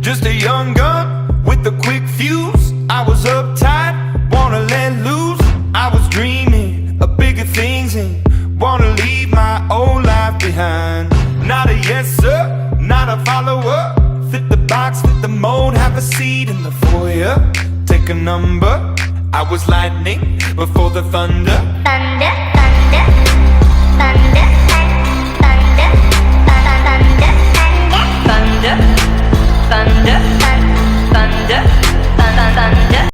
Just a young gun with a quick fuse. I was uptight, wanna let loose. I was dreaming of bigger things and wanna leave my old life behind. Not a yes sir, not a follower. Fit the box, fit the mold, have a seat in the foyer. Take a number. I was lightning before the thunder. Thunder.